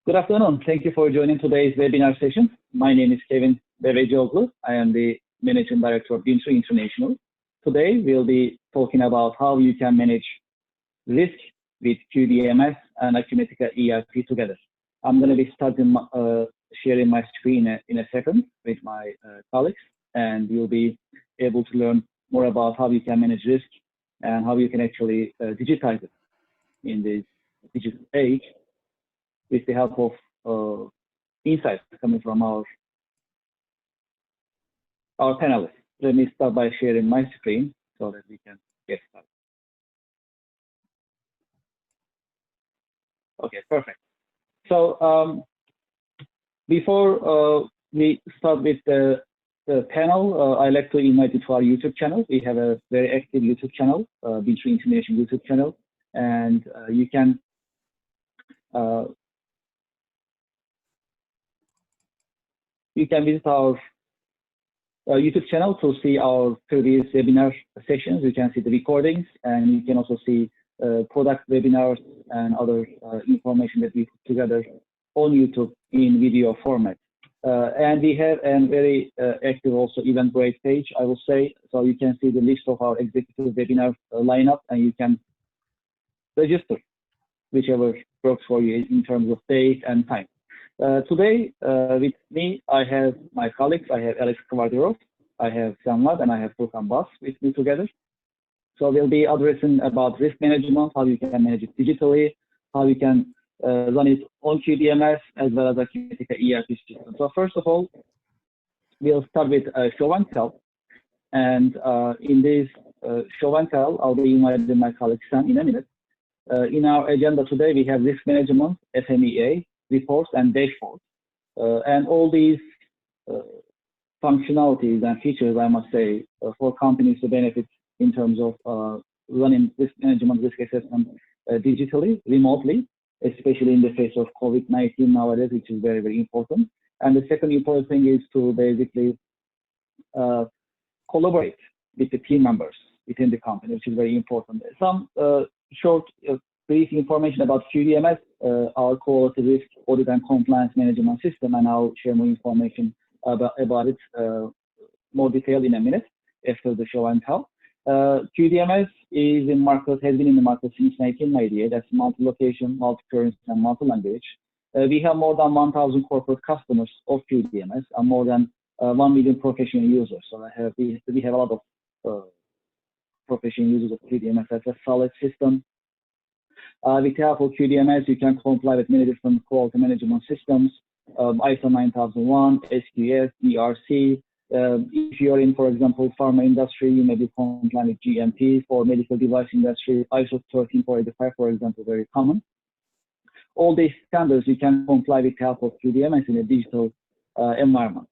Good afternoon. Thank you for joining today's webinar session. My name is Kevin Bebecioglu. I am the Managing Director of Bimser International. Today, we'll be talking about how you can manage risk with QDMS and Acumatica ERP together. I'm going to be starting sharing my screen in a second with my colleagues, and you'll be able to learn more about how you can manage risk and how you can actually digitize it in this digital age, with the help of insights coming from our panelists. Let me start by sharing my screen so that we can get started. Okay, perfect. So before we start with the panel, I'd like to invite you to our YouTube channel. We have a very active YouTube channel, Bimser International YouTube channel, and you can visit our YouTube channel to see our previous webinar sessions. You can see the recordings, and you can also see product webinars and other information that we put together on YouTube in video format. And we have a very active also Eventbrite page, I will say. So you can see the list of our executive webinar lineup, and you can register whichever works for you in terms of date and time. Today, with me, I have my colleagues. I have Alex Kvardirov, I have Samvad, and I have Furkan Bas with me together. So we'll be addressing about risk management, how you can manage it digitally, how you can run it on QDMS, as well as Acumatica ERP system. So first of all, we'll start with show and tell. And in this show and tell, I'll be inviting my colleague Sam in a minute. In our agenda today, we have risk management, FMEA, reports, and dashboards. And all these functionalities and features, I must say, for companies to benefit in terms of running risk management, risk assessment digitally, remotely, especially in the face of COVID-19 nowadays, which is very, very important. And the second important thing is to basically collaborate with the team members within the company, which is very important. Some short, brief information about QDMS, our quality risk audit and compliance management system, and I'll share more information about it more detail in a minute after the show and tell. QDMS is in market, has been in the market since 1998. That's multi-location, multi-currency, and multi-language. We have more than 1,000 corporate customers of QDMS and more than 1 million professional users. So we have a lot of professional users of QDMS. That's a solid system. With the help of QDMS, you can comply with many different quality management systems, ISO 9001, SQS, ERC. If you're in, for example, pharma industry, you may be compliant with GMP. For medical device industry, ISO 13485, for example, very common. All these standards you can comply with the help of QDMS in a digital environment.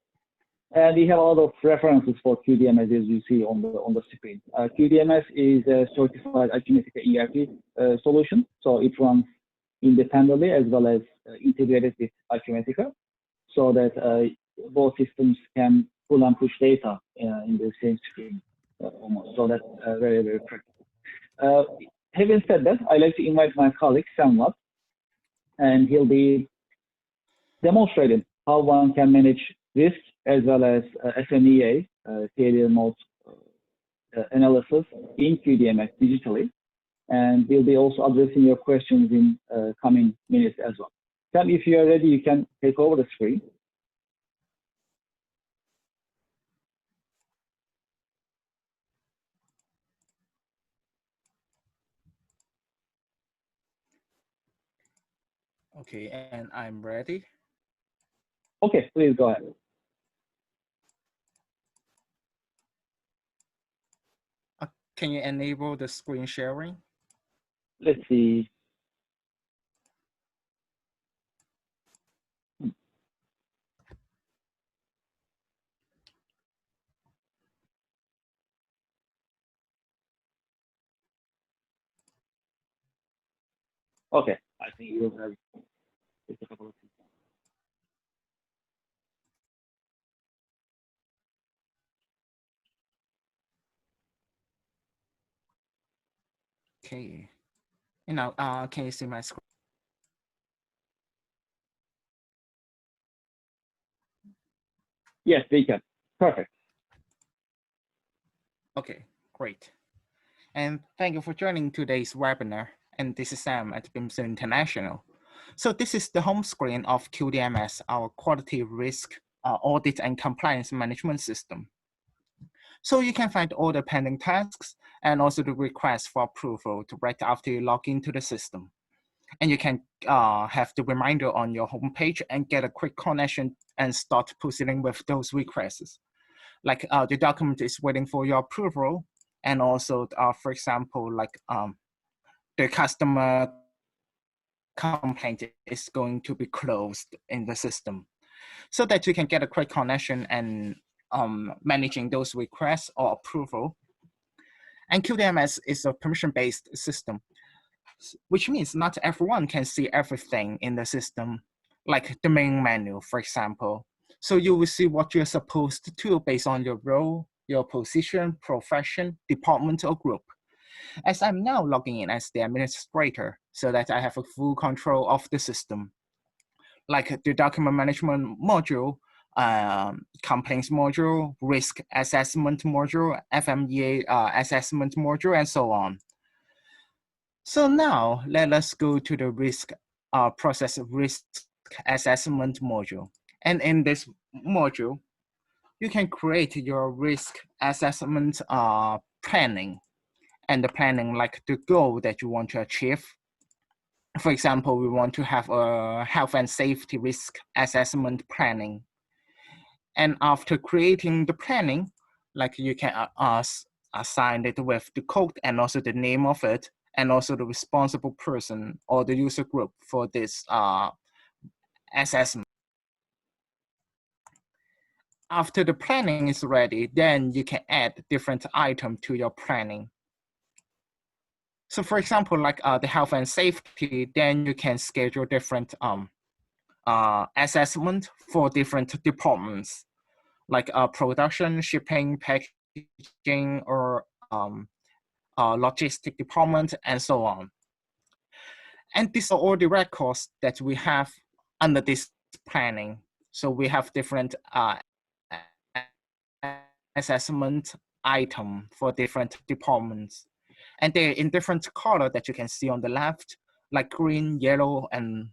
And we have a lot of references for QDMS, as you see on the screen. QDMS is a certified Acumatica ERP solution, so it runs independently as well as integrated with Acumatica, so that both systems can pull and push data in the same screen almost. So that's very, very practical. Having said that, I'd like to invite my colleague Samvad, and he'll be demonstrating how one can manage risk as well as FMEA, failure mode analysis in QDMS digitally. And we'll be also addressing your questions in coming minutes as well. Sam, if you are ready, you can take over the screen. Okay, and I'm ready. Okay, please go ahead. Can you enable the screen sharing? Let's see. Okay, I think you will have just a couple of things. Okay. And now, can you see my screen? Yes, we can. Perfect. Okay, great. And thank you for joining today's webinar. And this is Sam at Bimser International. So this is the home screen of QDMS, our quality risk audit and compliance management system. So you can find all the pending tasks and also the request for approval right after you log into the system. And you can have the reminder on your homepage and get a quick connection and start proceeding with those requests. Like the document is waiting for your approval, and also, for example, like the customer complaint is going to be closed in the system, so that you can get a quick connection and managing those requests or approval. And QDMS is a permission-based system, which means not everyone can see everything in the system, like the main menu, for example. So you will see what you're supposed to do based on your role, your position, profession, department, or group. As I'm now logging in as the administrator, so that I have a full control of the system, like the document management module, complaints module, risk assessment module, FMEA assessment module, and so on. So now let us go to the process risk assessment module. And in this module, you can create your risk assessment planning, and the planning like the goal that you want to achieve. For example, we want to have a health and safety risk assessment planning. And after creating the planning, like you can assign it with the code and also the name of it, and also the responsible person or the user group for this assessment. After the planning is ready, then you can add different items to your planning. So for example, like the health and safety, then you can schedule different assessment for different departments, like production, shipping, packaging, or logistic department, and so on. And these are all the records that we have under this planning. So we have different assessment item for different departments. And they're in different color that you can see on the left, like green, yellow, and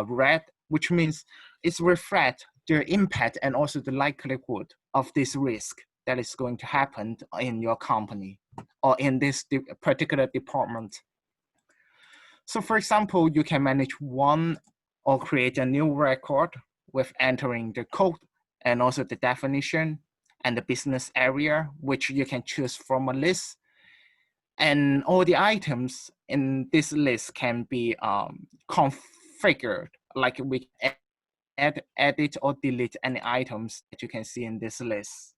red, which means it's reflect the impact and also the likelihood of this risk that is going to happen in your company or in this particular department. So for example, you can manage one or create a new record with entering the code and also the definition and the business area, which you can choose from a list. And all the items in this list can be configured, like we edit or delete any items that you can see in this list.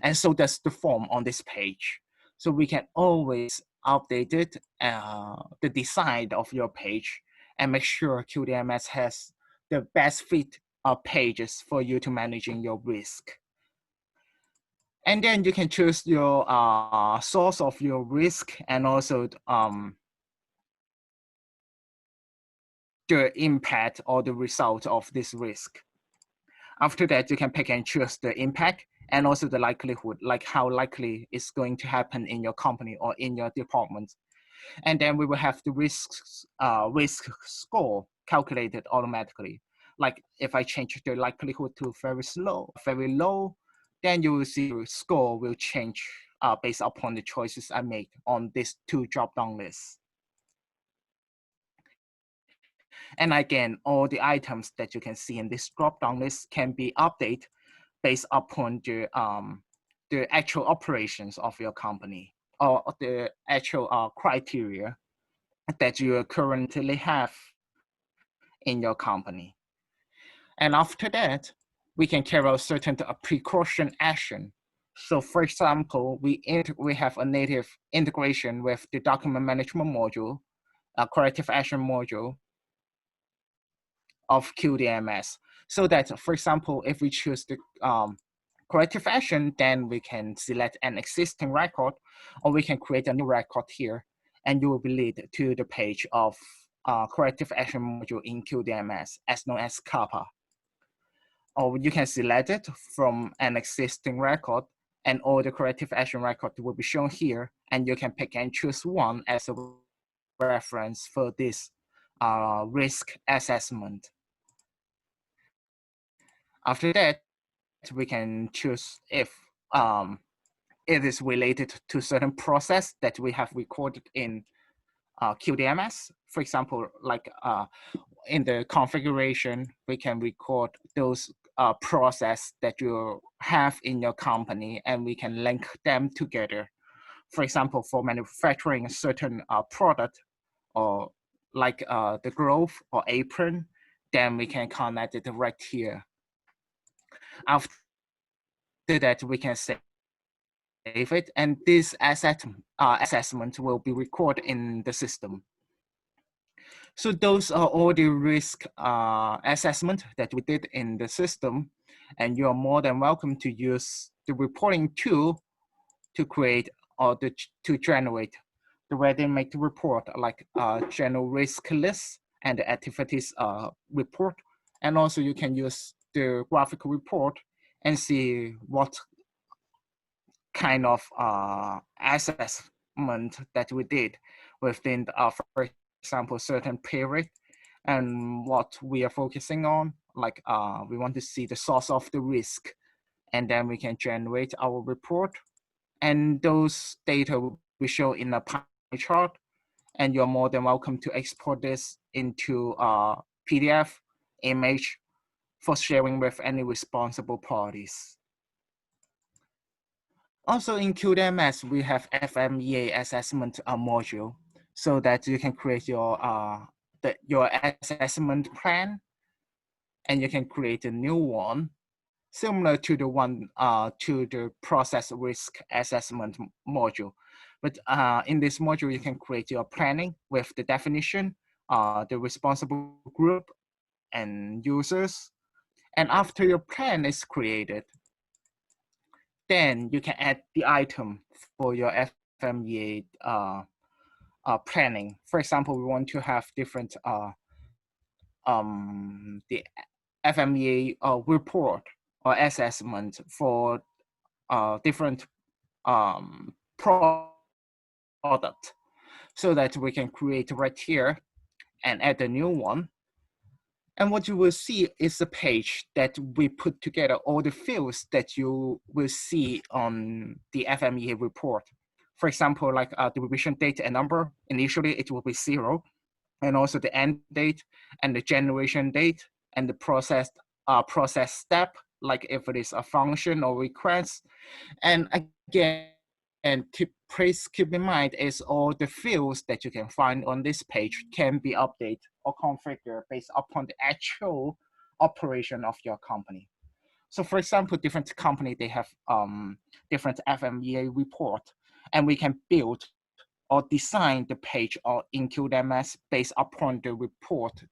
And so that's the form on this page. So we can always update it, the design of your page, and make sure QDMS has the best fit pages for you to managing your risk. And then you can choose your source of your risk and also the impact or the result of this risk. After that, you can pick and choose the impact and also the likelihood, like how likely it's going to happen in your company or in your department. And then we will have the risk score calculated automatically. Like if I change the likelihood to very low, then you will see your score will change based upon the choices I make on these two drop-down lists. And again, all the items that you can see in this drop-down list can be updated based upon the actual operations of your company or the actual criteria that you currently have in your company. And after that, we can carry out certain precaution action. So for example, we have a native integration with the document management module, a corrective action module of QDMS. So that, for example, if we choose the corrective action, then we can select an existing record, or we can create a new record here, and you will be led to the page of corrective action module in QDMS, as known as CAPA. or you can select it from an existing record, and all the corrective action record will be shown here, and you can pick and choose one as a reference for this risk assessment. After that, we can choose if it is related to certain process that we have recorded in QDMS. For example, like in the configuration, we can record those process that you have in your company, and we can link them together. For example, for manufacturing a certain product, or like the glove or apron, then we can connect it right here. After that, we can save it, and this assessment will be recorded in the system. So those are all the risk assessment that we did in the system, and you are more than welcome to use the reporting tool to create or to generate the ready-made report, like general risk list and the activities report. And also you can use the graphical report and see what kind of assessment that we did within, for example, certain period, and what we are focusing on. Like we want to see the source of the risk, and then we can generate our report. And those data will be shown in a pie chart, and you're more than welcome to export this into PDF image for sharing with any responsible parties. Also in QDMS, we have FMEA assessment module, so that you can create your assessment plan, and you can create a new one similar to the one to the process risk assessment module. But in this module, you can create your planning with the definition, the responsible group and users. And after your plan is created, then you can add the item for your FMEA planning. For example, we want to have different the FMEA report or assessment for different product, so that we can create right here and add a new one. And what you will see is a page that we put together all the fields that you will see on the FMEA report. For example, like the revision date and number, initially it will be 0, and also the end date and the generation date and the process step, like if it is a function or request. And again, and please keep in mind is all the fields that you can find on this page can be updated or configured based upon the actual operation of your company. So for example, different company, they have different FMEA report, and we can build or design the page or in QDMS based upon the report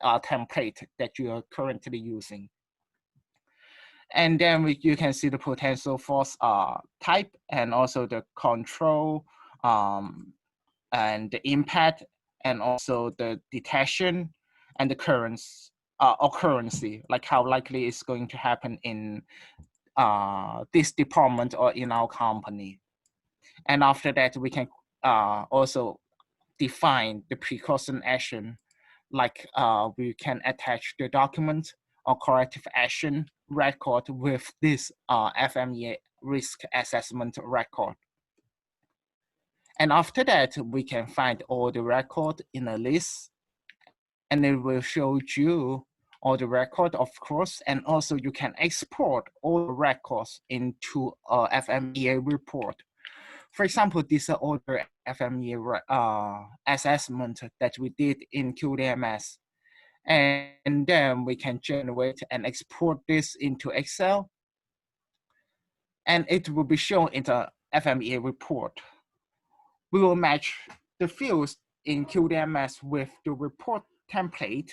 template that you are currently using. And then you can see the potential force type, and also the control, and the impact, and also the detection and the occurrence, like how likely it's going to happen in this department or in our company. And after that, we can also define the precaution action, like we can attach the document or corrective action record with this FMEA risk assessment record. And after that, we can find all the record in a list, and it will show you all the record, of course, and also you can export all the records into a FMEA report. For example, these are all the FMEA assessment that we did in QDMS. And then we can generate and export this into Excel, and it will be shown in the FMEA report. We will match the fields in QDMS with the report template.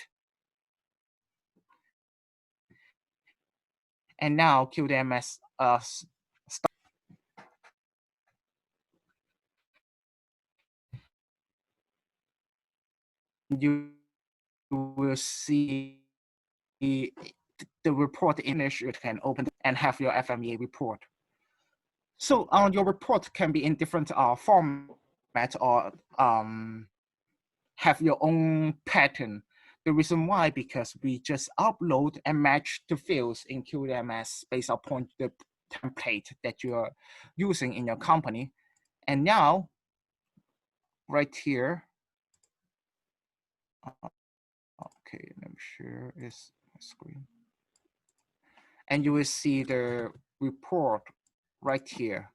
And now QDMS you will see the report image, you can open and have your FMEA report. So your report can be in different format or have your own pattern. The reason why, because we just upload and match the fields in QDMS based upon the template that you are using in your company. And now, right here, okay, let me share this screen. And you will see the report right here.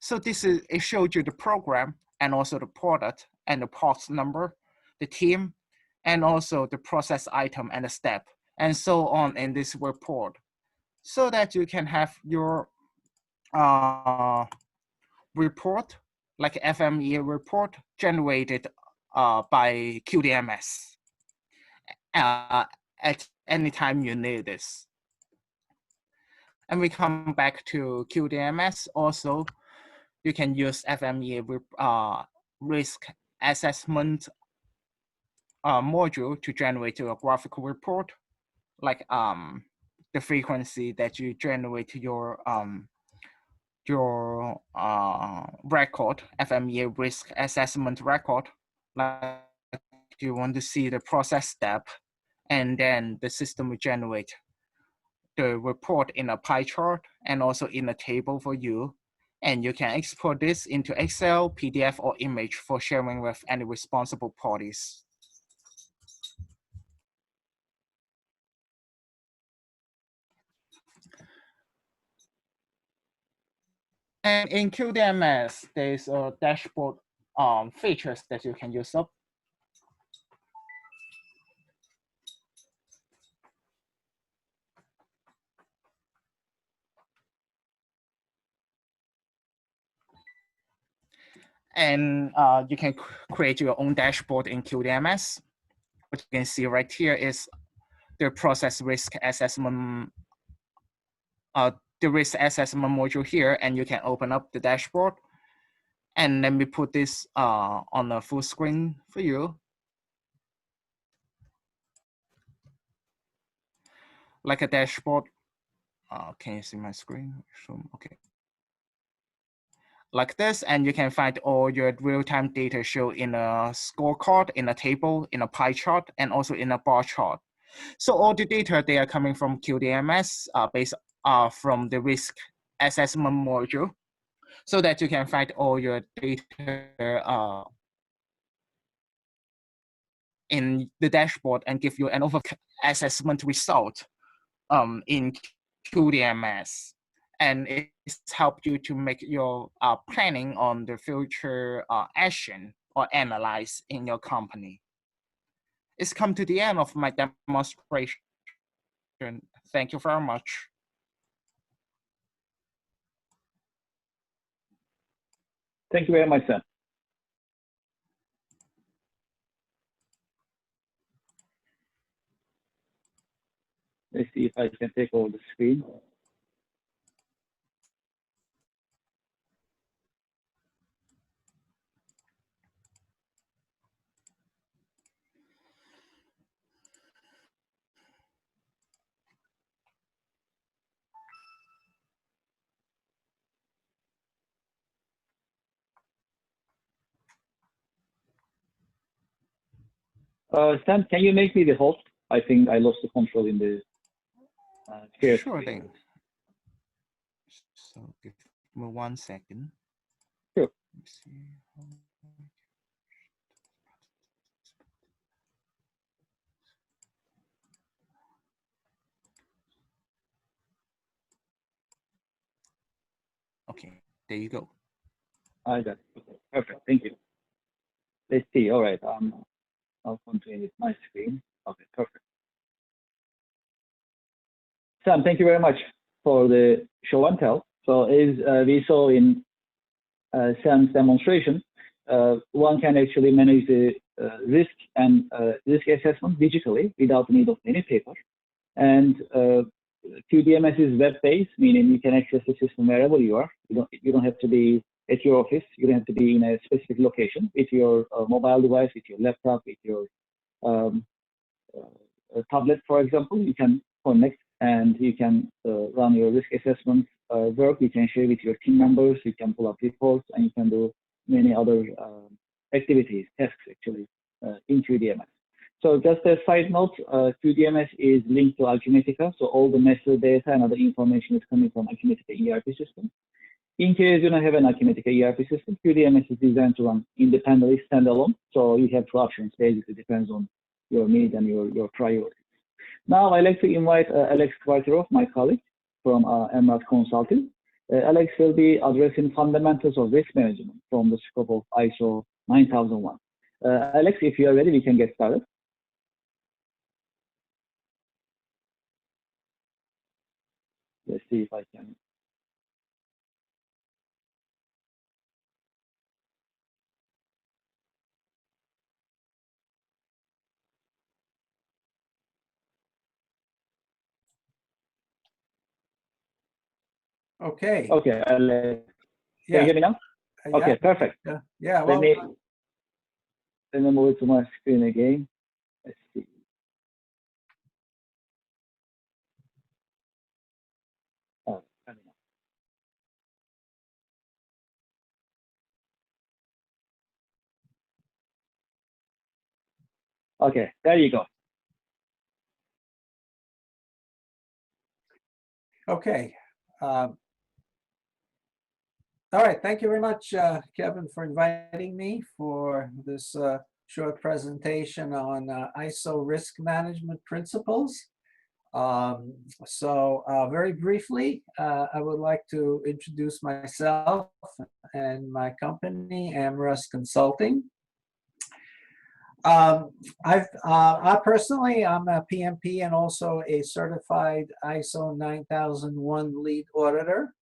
So this is, it shows you the program and also the product and the parts number, the team, and also the process item and the step, and so on in this report, so that you can have your report, like FMEA report, generated by QDMS at any time you need this. And we come back to QDMS. Also, you can use FMEA risk assessment module to generate a graphical report, like the frequency that you generate your record, FMEA risk assessment record. Like you want to see the process step, and then the system will generate the report in a pie chart and also in a table for you. And you can export this into Excel, PDF, or image for sharing with any responsible parties. And in QDMS, there's a dashboard features that you can use up. And you can create your own dashboard in QDMS. What you can see right here is the process risk assessment, the risk assessment module here, and you can open up the dashboard. And let me put this on a full screen for you. Like a dashboard. Can you see my screen? Okay. Like this, and you can find all your real-time data show in a scorecard, in a table, in a pie chart, and also in a bar chart. So all the data, they are coming from QDMS based from the risk assessment module, so that you can find all your data in the dashboard and give you an overall assessment result in QDMS. And it's helped you to make your planning on the future action or analyze in your company. It's come to the end of my demonstration. Thank you very much. Thank you very much, Sam. Let's see if I can take over the screen. Sam, can you make me the host? I think I lost the control in the share Sure screen. thing. So give me 1 second. Sure. Let me see. Okay, there you go. I got it. Okay. Perfect. Thank you. Let's see. All right. I'll continue with my screen. Okay, perfect. Sam, thank you very much for the show and tell. So as we saw in Sam's demonstration, one can actually manage the risk and risk assessment digitally without the need of any paper. And QDMS is web-based, meaning you can access the system wherever you are. You don't have to be at your office. You don't have to be in a specific location. With your mobile device, with your laptop, with your tablet, for example, you can connect and you can run your risk assessment work. You can share with your team members. You can pull up reports, and you can do many other activities, tasks actually, in QDMS. So just a side note, QDMS is linked to Acumatica, so all the master data and other information is coming from Acumatica ERP system. In case you don't have an Acumatica ERP system, QDMS is designed to run independently, standalone. So you have two options, basically depends on your need and your priorities. Now I'd like to invite Alex Kvartirov, my colleague from AmRus Consulting. Alex will be addressing fundamentals of risk management from the scope of ISO 9001. Alex, if you are ready, we can get started. Let's see if I can. Okay. Okay, Alex. Yeah. Can you hear me now? Okay, Yeah. perfect. Yeah. Well, let me move to my screen again. Let's see. Oh, okay, there you go. okay. All right. Thank you very much, Kevin, for inviting me for this short presentation on ISO risk management principles. Very briefly, I would like to introduce myself and my company, AmRus Consulting. I personally, I'm a PMP and also a certified ISO 9001 lead auditor,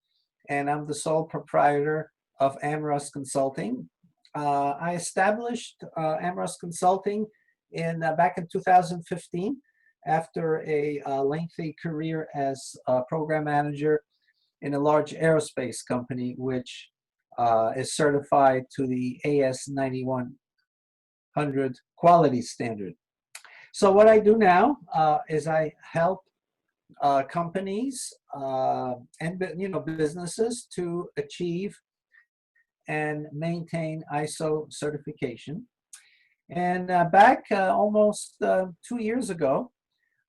and I'm the sole proprietor of AmRus Consulting. I established AmRus Consulting back in 2015 after a lengthy career as a program manager in a large aerospace company, which is certified to the AS 9100 quality standard. So what I do now is I help companies and businesses to achieve and maintain ISO certification. And back almost 2 years ago,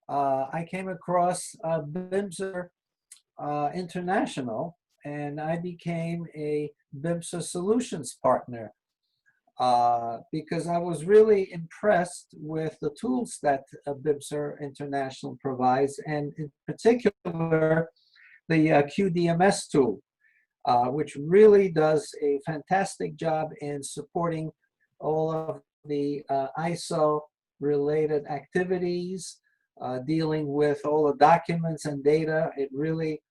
I came across Bimser International, and I became a Bimser Solutions partner because I was really impressed with the tools that Bimser International provides, and in particular, the QDMS tool, which really does a fantastic job in supporting all of the ISO-related activities, dealing with all the documents and data. It really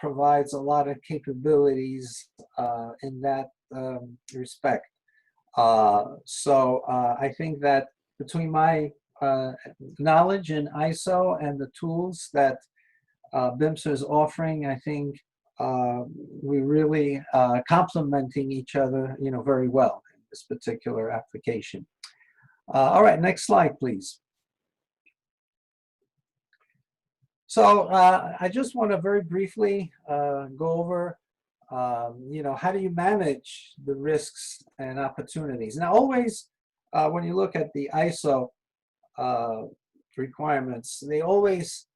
provides a lot of capabilities in that respect. I think that between my knowledge in ISO and the tools that Bimser is offering, I think we really complementing each other, very well in this particular application. All right, next slide, please. So I just want to very briefly go over, how do you manage the risks and opportunities? Now, always when you look at the ISO requirements, they always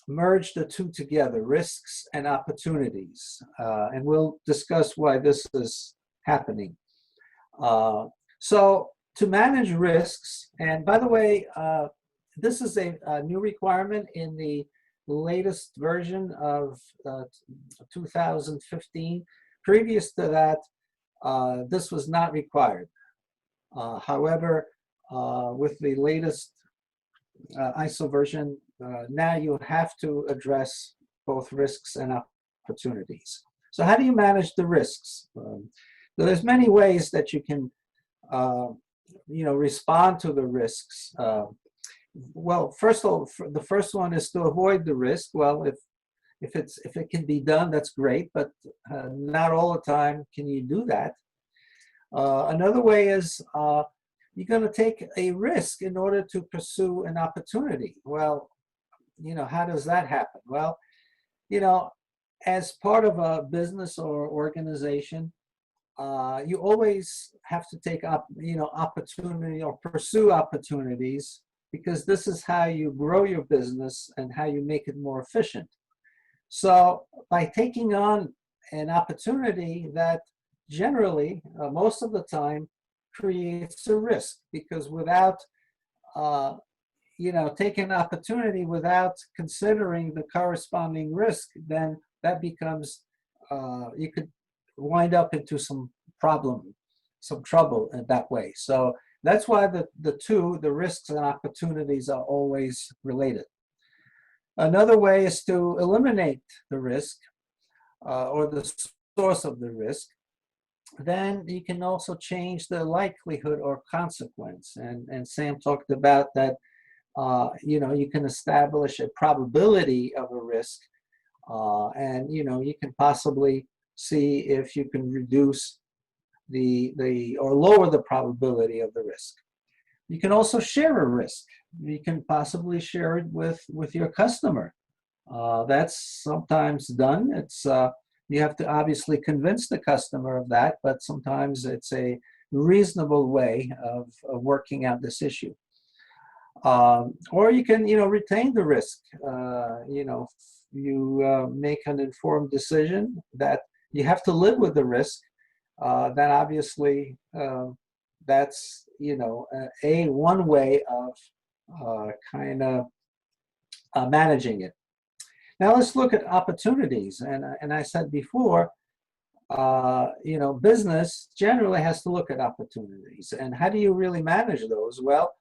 merge the two together, risks and opportunities. And we'll discuss why this is happening. So to manage risks, and by the way, this is a new requirement in the latest version of 2015. Previous to that, this was not required. However, with the latest ISO version, now you have to address both risks and opportunities. So how do you manage the risks? There's many ways that you can respond to the risks. Well, first of all, the first one is to avoid the risk. Well, if it can be done, that's great, but not all the time can you do that. Another way is you're going to take a risk in order to pursue an opportunity. Well, how does that happen? Well, as part of a business or organization, you always have to take up, opportunity or pursue opportunities, because this is how you grow your business and how you make it more efficient. So by taking on an opportunity that generally, most of the time, creates a risk, because without, taking an opportunity without considering the corresponding risk, then that becomes, you could wind up into some trouble in that way. So that's why the risks and opportunities are always related. Another way is to eliminate the risk or the source of the risk. Then you can also change the likelihood or consequence. And Sam talked about that, you can establish a probability of a risk, and you can possibly see if you can reduce or lower the probability of the risk. You can also share a risk. You can possibly share it with your customer. That's sometimes done. It's you have to obviously convince the customer of that, but sometimes it's a reasonable way of working out this issue. Or you can, retain the risk. You make an informed decision that you have to live with the risk. Then obviously that's, one way of kind of managing it. Now let's look at opportunities. And I said before, business generally has to look at opportunities. And how do you really manage those? Well,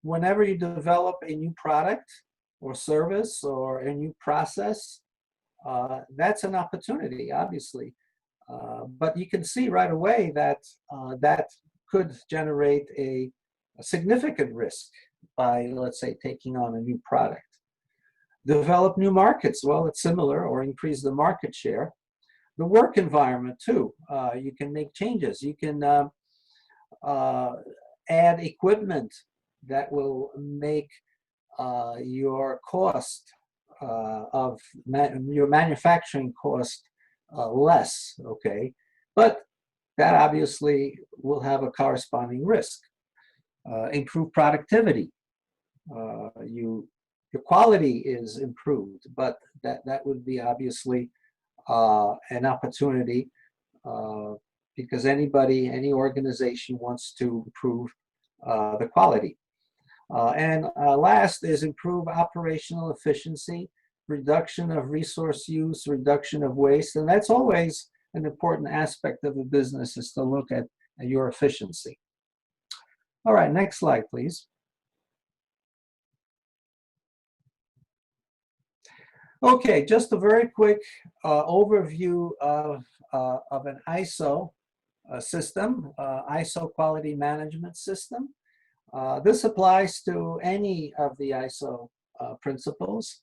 whenever you develop a new product or service or a new process, that's an opportunity, obviously. But you can see right away that that could generate a significant risk by, let's say, taking on a new product. Develop new markets, well, it's similar, or increase the market share. The work environment too, you can make changes. You can add equipment that will make your cost of your manufacturing cost less, okay? But that obviously will have a corresponding risk. Improve productivity. Your quality is improved, but that would be obviously an opportunity because any organization wants to improve the quality. And last is improve operational efficiency, reduction of resource use, reduction of waste, and that's always an important aspect of a business, is to look at your efficiency. All right, next slide, please. Okay, just a very quick overview of an ISO system, ISO quality management system. This applies to any of the ISO principles,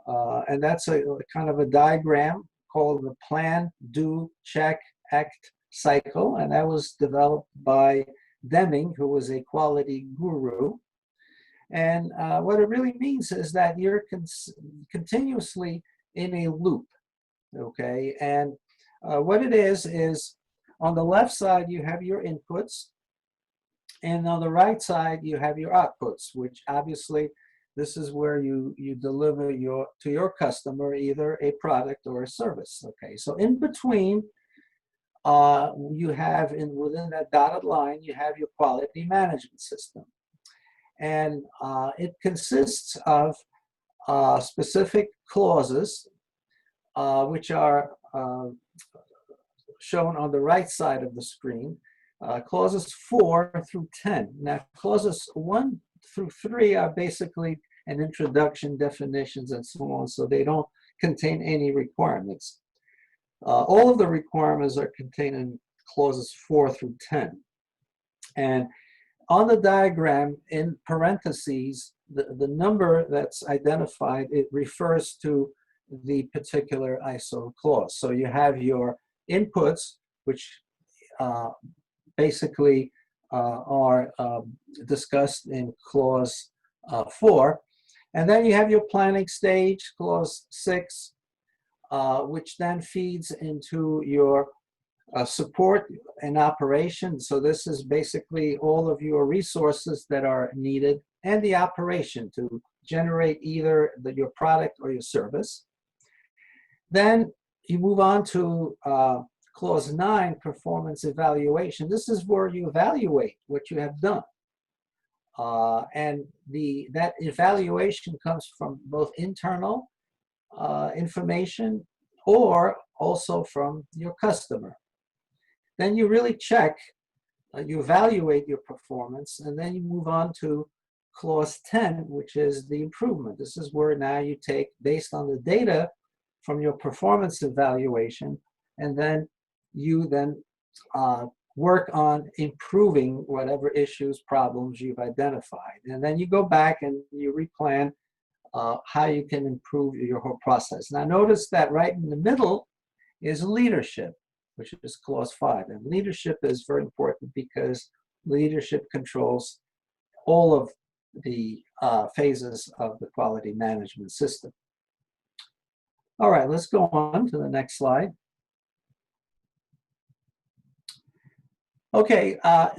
and that's a kind of a diagram called the Plan, Do, Check, Act cycle, and that was developed by Deming, who was a quality guru. And what it really means is that you're continuously in a loop, okay? And what it is on the left side, you have your inputs, and on the right side, you have your outputs, which obviously this is where you deliver to your customer either a product or a service, okay? So in between, you have within that dotted line, you have your quality management system. And it consists of specific clauses, which are shown on the right side of the screen, clauses 4 through 10. Now, clauses 1 through 3 are basically an introduction, definitions, and so on, so they don't contain any requirements. All of the requirements are contained in clauses 4 through 10. And on the diagram, in parentheses, the number that's identified, it refers to the particular ISO clause. So you have your inputs, which basically are discussed in clause 4. And then you have your planning stage, clause 6, which then feeds into your support and operation. So this is basically all of your resources that are needed and the operation to generate either your product or your service. Then you move on to clause 9, performance evaluation. This is where you evaluate what you have done. And that evaluation comes from both internal information or also from your customer. Then you really check, you evaluate your performance, and then you move on to clause 10, which is the improvement. This is where now you take, based on the data from your performance evaluation, and then you then work on improving whatever issues, problems you've identified. And then you go back and you replan how you can improve your whole process. Now notice that right in the middle is leadership, which is clause 5. And leadership is very important because leadership controls all of the phases of the quality management system. All right, let's go on to the next slide. Okay,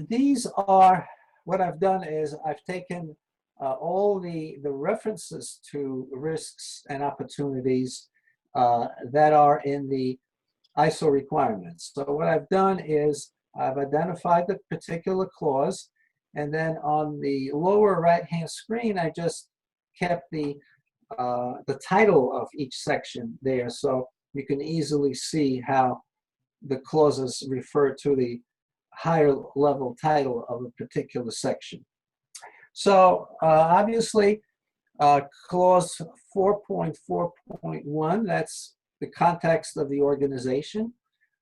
these are, what I've done is I've taken all the references to risks and opportunities that are in the ISO requirements. So what I've done is I've identified the particular clause, and then on the lower right-hand screen, I just kept the title of each section there, so you can easily see how the clauses refer to the higher level title of a particular section. So obviously, clause 4.4.1, that's the context of the organization,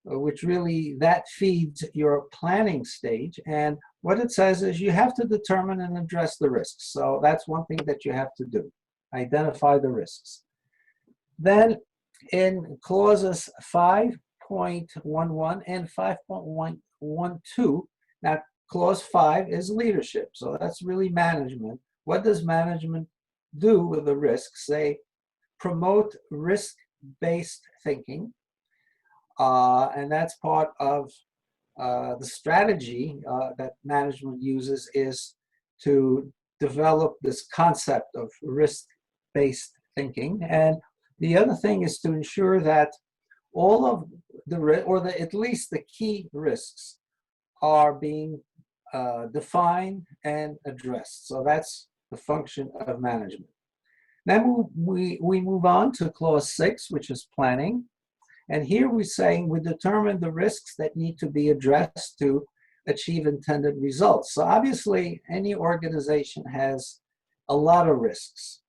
which really, that feeds your planning stage. And what it says is you have to determine and address the risks. So that's one thing that you have to do, identify the risks. Then in clauses 5.11 and 5.112, now clause 5 is leadership. So that's really management. What does management do with the risks? They promote risk-based thinking, and that's part of the strategy that management uses, is to develop this concept of risk-based thinking. And the other thing is to ensure that all of at least the key risks are being defined and addressed. So that's the function of management. Then we move on to clause 6, which is planning. And here we're saying we determine the risks that need to be addressed to achieve intended results. So obviously, any organization has a lot of risks.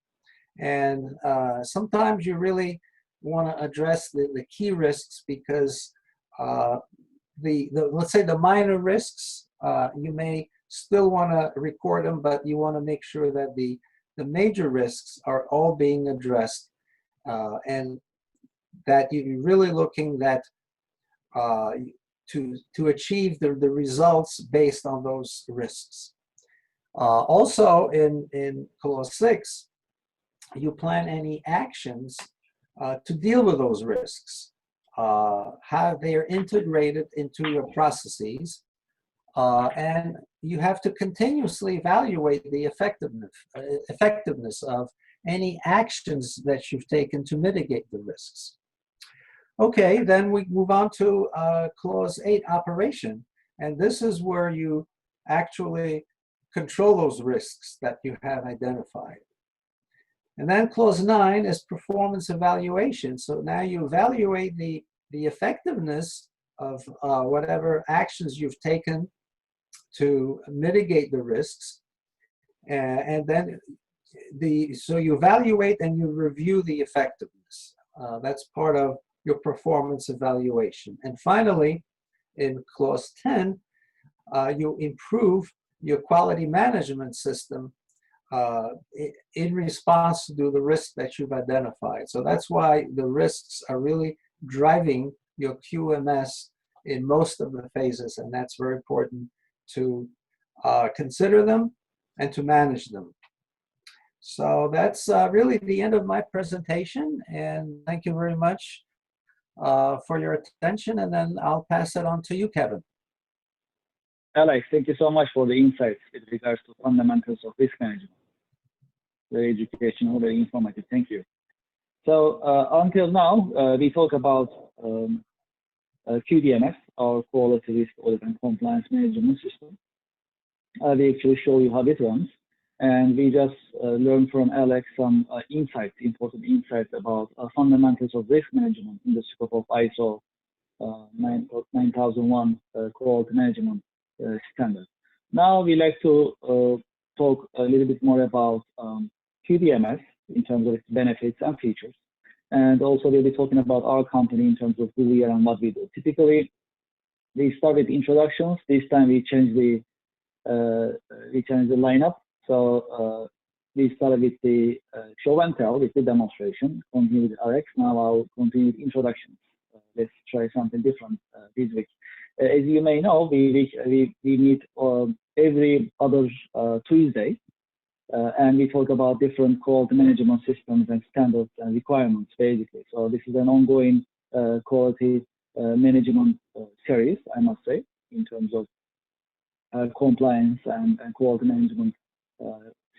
And sometimes you really want to address the key risks, because let's say the minor risks, you may still want to record them, but you want to make sure that the major risks are all being addressed, and that you're really looking at to achieve the results based on those risks. Also in clause 6, you plan any actions to deal with those risks, how they are integrated into your processes, and you have to continuously evaluate the effectiveness of any actions that you've taken to mitigate the risks. Okay, then we move on to clause 8, operation. And this is where you actually control those risks that you have identified. And then clause 9 is performance evaluation. So now you evaluate the effectiveness of whatever actions you've taken to mitigate the risks. And then so you evaluate and you review the effectiveness. That's part of your performance evaluation. And finally, in clause 10, you improve your quality management system in response to the risks that you've identified. So that's why the risks are really driving your QMS in most of the phases, and that's very important to consider them and to manage them. So that's really the end of my presentation, and thank you very much for your attention, and then I'll pass it on to you, Kevin. Alex, thank you so much for the insights with regards to fundamentals of risk management. Very educational, very informative. Thank you. So until now, we talk about QDMS, our quality risk audit and compliance management system. We actually show you how it runs, and we just learned from Alex some insights, important insights about fundamentals of risk management in the scope of ISO 9001 quality management standard. Now we like to talk a little bit more about QDMS in terms of its benefits and features. And also we'll be talking about our company in terms of who we are and what we do. Typically, we start with introductions. This time we change the lineup. So we started with the show and tell, with the demonstration, continue with RX. Now I'll continue with introductions. Let's try something different this week. As you may know, we meet every other Tuesday, and we talk about different quality management systems and standards and requirements, basically. So this is an ongoing quality management series, I must say, in terms of compliance and quality management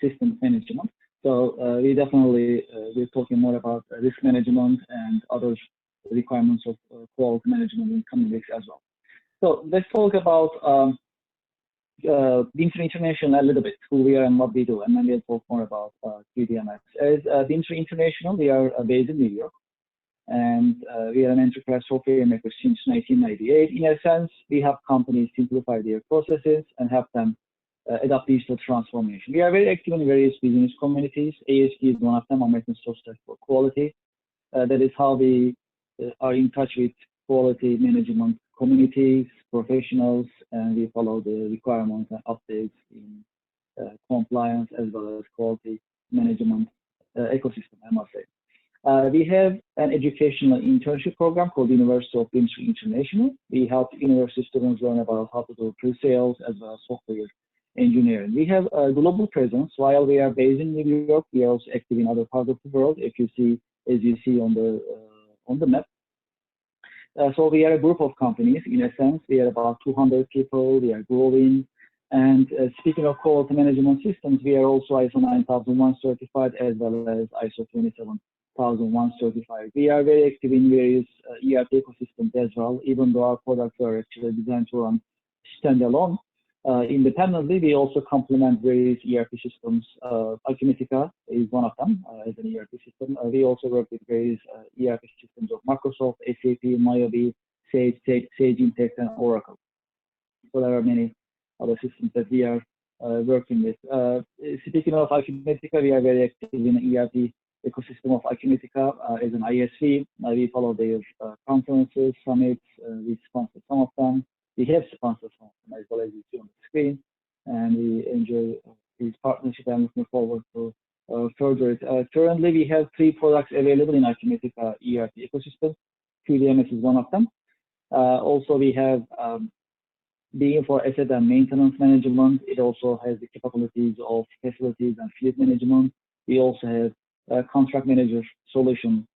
system management. So we definitely we're talking more about risk management and other requirements of quality management in coming weeks as well. So let's talk about Bimser International a little bit, who we are and what we do, and then we'll talk more about QDMS. As Bimser International, we are based in New York, and we are an enterprise software maker since 1998. In a sense, we help companies simplify their processes and help them adopt digital transformation. We are very active in various business communities. ASQ is one of them, American Society for Quality. That is how we are in touch with quality management communities, professionals, and we follow the requirements and updates in compliance as well as quality management ecosystem, I must say. We have an educational internship program called University of Bimser International. We help university students learn about how to do pre-sales as well as software engineering. We have a global presence. While we are based in New York, we are also active in other parts of the world, if you see, as you see on the map. So we are a group of companies. In a sense, we are about 200 people. We are growing. And speaking of quality management systems, we are also ISO 9001 certified as well as ISO 27001 certified. We are very active in various ERP ecosystems as well, even though our products are actually designed to run standalone. Independently, we also complement various ERP systems. Acumatica is one of them as an ERP system. We also work with various ERP systems of Microsoft, SAP, MyoB, Sage Intacct, and Oracle. So there are many other systems that we are working with. Speaking of Acumatica, we are very active in the ERP ecosystem of Acumatica as an ISV. We follow their conferences, summits. We sponsor some of them. We have sponsored some of them as well, as you see on the screen, and we enjoy this partnership and looking forward to further it. Currently, we have 3 products available in Acumatica ERP ecosystem. QDMS is one of them. Also, we have being for asset and maintenance management. It also has the capabilities of facilities and fleet management. We also have a contract manager solution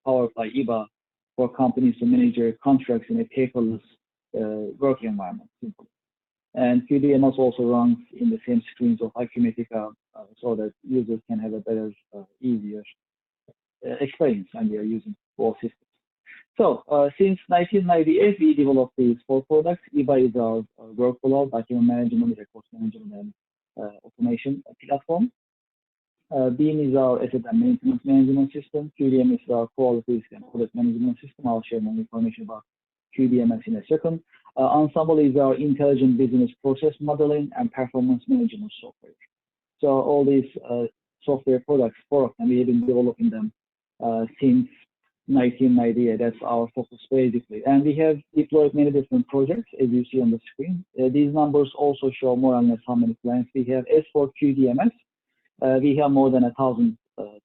powered by IBA for companies to manage their contracts in a paperless work environment. And QDMS also runs in the same screens of Acumatica so that users can have a better, easier experience when they are using both systems. So since 1998, we developed these 4 products. IBA is our workflow, document management, record management, and automation platform. Beam is our asset and maintenance management system. QDMS is our quality and audit management system. I'll share more information about QDMS in a second. Ensemble is our intelligent business process modeling and performance management software. So all these software products, 4 of them, we have been developing them since 1998. That's our focus basically. And we have deployed many different projects, as you see on the screen. These numbers also show more or less how many clients we have. As for QDMS, we have more than 1,000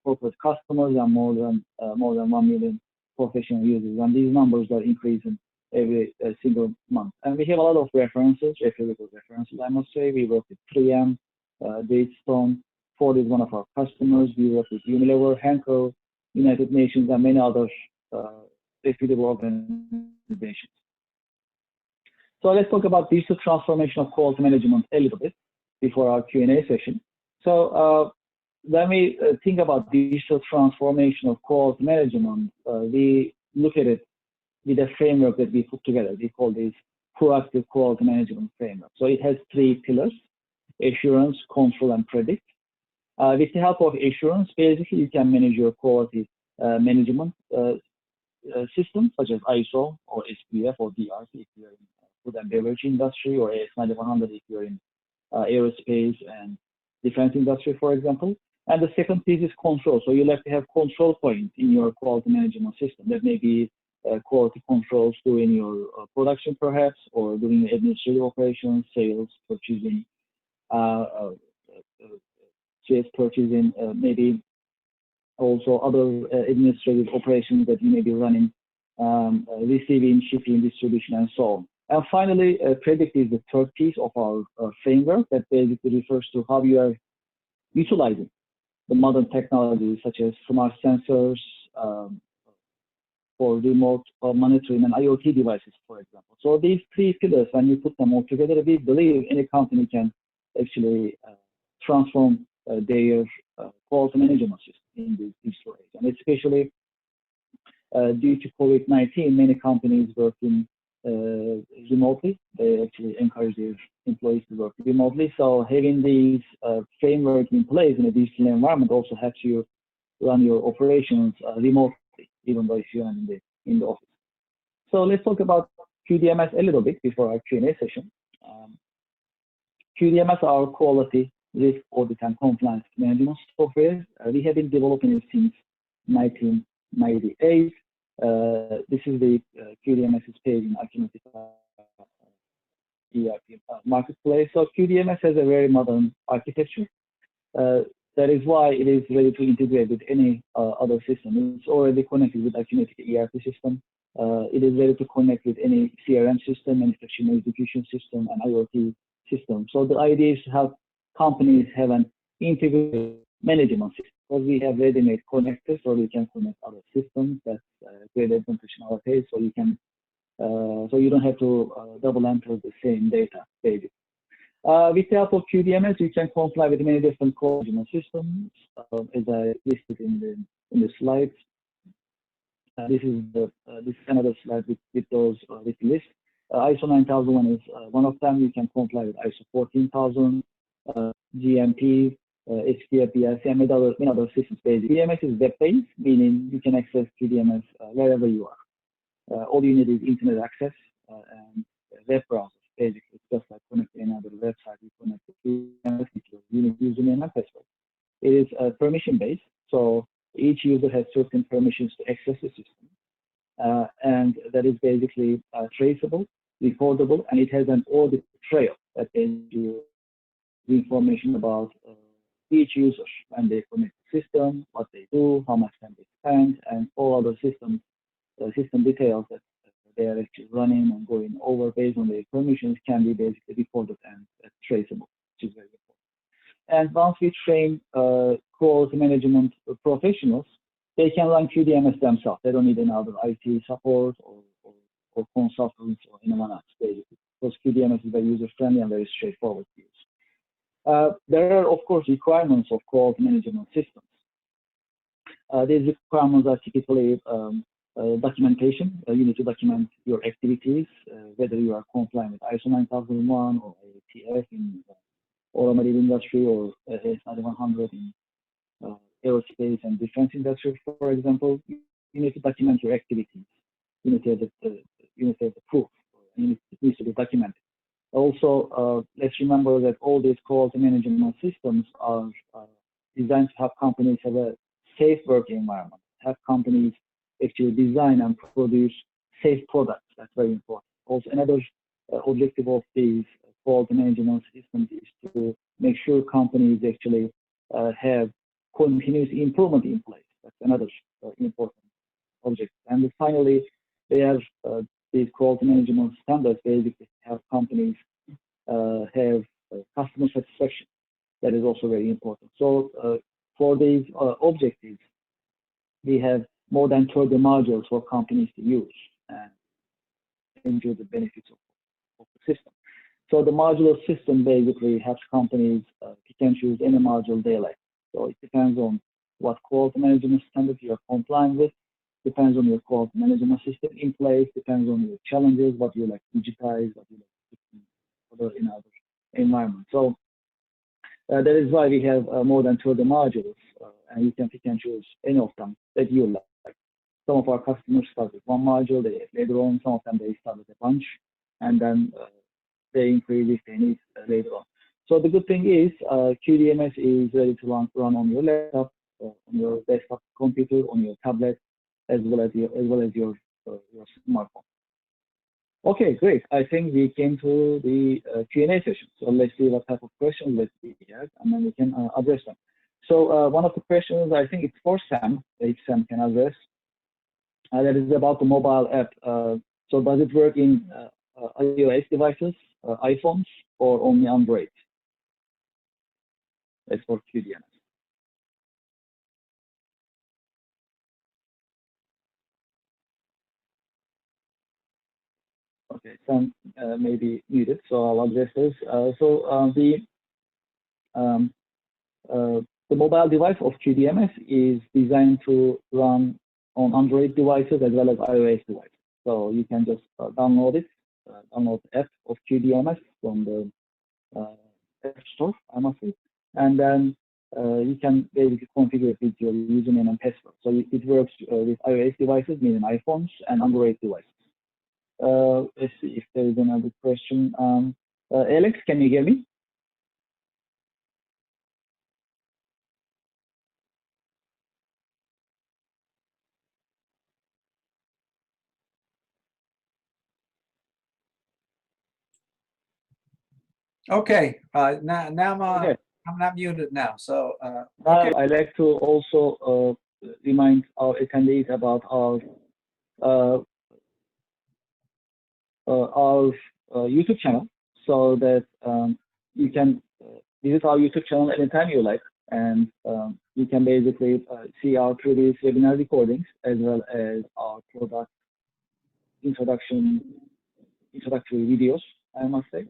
corporate customers and more than 1 million professional users. And these numbers are increasing every single month. And we have a lot of references, reputable references, I must say. We work with 3M, Datestone, Ford is one of our customers. We work with Unilever, Henkel, United Nations, and many other reputable organizations. So let's talk about digital transformation of quality management a little bit before our Q&A session. So when we think about digital transformation of quality management, we look at it with a framework that we put together. We call this proactive quality management framework. So it has 3 pillars: assurance, control, and predict. With the help of assurance, basically you can manage your quality management systems such as ISO or SQF or DRC if you're in food and beverage industry, or AS9100 if you're in aerospace and defense industry, for example. And the second piece is control. So you'll have to have control points in your quality management system. That may be quality controls doing your production perhaps, or doing administrative operations, sales, purchasing, maybe also other administrative operations that you may be running, receiving, shipping, distribution, and so on. And finally, predict is the third piece of our framework that basically refers to how you are utilizing the modern technologies such as smart sensors for remote monitoring and IoT devices, for example. So these 3 pillars, when you put them all together, we believe any company can actually transform their quality management system in this digital age. And especially due to COVID-19, many companies working remotely. They actually encourage their employees to work remotely. So having these framework in place in a digital environment also helps you run your operations remotely, even though if you're in the office. So let's talk about QDMS a little bit before our Q&A session. QDMS, our quality, risk, audit, and compliance management software. We have been developing it since 1998. This is the QDMS's page in Acumatica ERP marketplace. So QDMS has a very modern architecture. That is why it is ready to integrate with any other system. It's already connected with Acumatica ERP system. It is ready to connect with any CRM system, manufacturing execution system, and IoT system. So the idea is to have companies have an integrated management system. Because we have ready-made connectors, so we can connect other systems. That's a great advantage in our case. So you can, so you don't have to double enter the same data, basically. With the help of QDMS, you can comply with many different quality management systems, as I listed in the slides. This is another slide with those with list. ISO 9001 is one of them. You can comply with ISO 14000, GMP, HPF, BRC, and many other systems. Basically, QDMS is web-based, meaning you can access QDMS wherever you are. All you need is internet access and web browser. Basically, it's just like connecting another website. You connect to QDMS with your unique username and password. It is permission-based, so each user has certain permissions to access the system, and that is basically traceable, recordable, and it has an audit trail that gives you the information about each user when they connect the system, what they do, how much time they spend, and all other system details that they are actually running and going over based on their permissions can be basically recorded and traceable, which is very important. And once we train quality management professionals, they can run QDMS themselves. They don't need another IT support or consultants or anyone else, basically, because QDMS is very user-friendly and very straightforward to use. There are, of course, requirements of quality management systems. These requirements are typically documentation. You need to document your activities, whether you are complying with ISO 9001 or ATF in automotive industry or AS9100 in aerospace and defense industry, for example. You need to document your activities. You need to have the proof. It needs to be documented. Also, let's remember that all these quality management systems are designed to have companies have a safe working environment, have companies actually design and produce safe products. That's very important. Also, another objective of these quality management systems is to make sure companies actually have continuous improvement in place. That's another important objective. And finally, they have these quality management standards basically have companies have customer satisfaction. That is also very important. So for these objectives, we have more than 30 modules for companies to use and enjoy the benefits of the system. So the modular system basically helps companies pick and choose any module they like. So it depends on what quality management standard you are compliant with, depends on your quality management system in place, depends on your challenges, what you like to digitize, what you like to put in other environments. So that is why we have more than 30 modules, and you can pick and choose any of them that you like. Some of our customers start with one module, they later on, some of them they start with a bunch, and then they increase if they need later on. So the good thing is QDMS is ready to run on your laptop, on your desktop computer, on your tablet, as well as your smartphone. Okay, great. I think we came to the Q&A session. So let's see what type of questions we have, and then we can address them. So one of the questions, I think it's for Sam, if Sam can address. That is about the mobile app. So does it work in iOS devices, iPhones, or only Android? That's for QDMS. Okay, Sam may be muted, so I'll address this. The mobile device of QDMS is designed to run on Android devices as well as iOS devices. So you can just download it, download the app of QDMS from the App Store, I must say, and then you can basically configure it with your username and password. So it works with iOS devices, meaning iPhones, and Android devices. Let's see if there is another question. Alex, can you hear me? Okay, now I'm not muted now. So okay. I'd like to also remind our attendees about our YouTube channel, so that you can visit our YouTube channel anytime you like, and you can basically see our previous webinar recordings as well as our product introductory videos, I must say.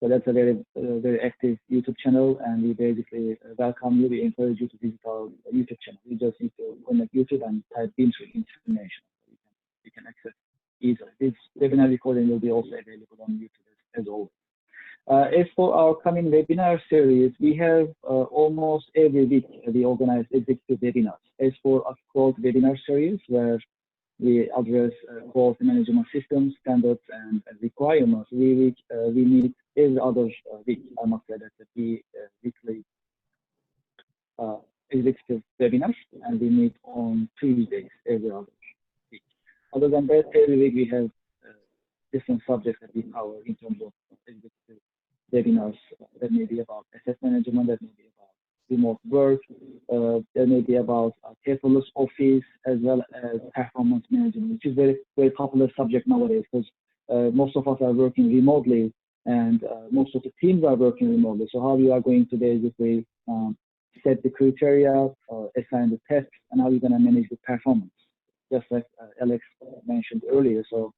So that's a very active YouTube channel, and we basically welcome you. We encourage you to visit our YouTube channel. You just need to connect YouTube and type Bimser International. You can access easily. This webinar recording will be also available on YouTube as always. As for our coming webinar series, we have almost every week we organize executive webinars. As for our quality webinar series, where we address quality management systems, standards, and requirements, we meet every other week. I must say that the weekly executive webinars, and we meet on Tuesdays every other week. Other than that, every week we have different subjects that we cover in terms of executive webinars. That may be about asset management, that may be about remote work, that may be about paperless office, as well as performance management, which is very popular subject nowadays, because most of us are working remotely, and most of the teams are working remotely. So how you are going to basically set the criteria, assign the tests, and how you're going to manage the performance, just like Alex mentioned earlier. So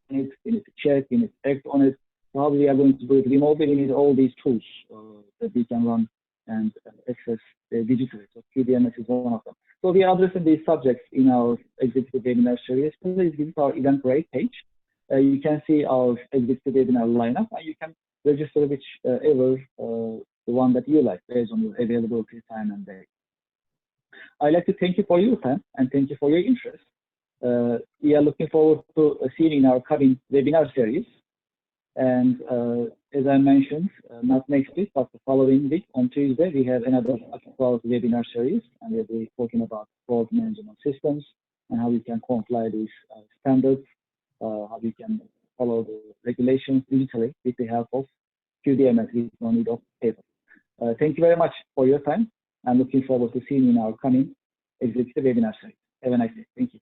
we need to check, we need to act on it. So how we are going to do it remotely, we need all these tools that we can run and access digitally. So QDMS is one of them. So we are addressing these subjects in our executive webinar series. Please visit our Eventbrite page. You can see our executive webinar lineup, and you can register whichever the one that you like based on your availability, time, and day. I'd like to thank you for your time and thank you for your interest. We are looking forward to seeing you in our coming webinar series. And as I mentioned, not next week, but the following week on Tuesday, we have another Acu-Quality webinar series, and we'll be talking about quality management systems and how we can comply these standards, how we can follow the regulations digitally with the help of QDMS with no need of paper. Thank you very much for your time. I'm looking forward to seeing you in our coming executive webinar series. Have a nice day. Thank you.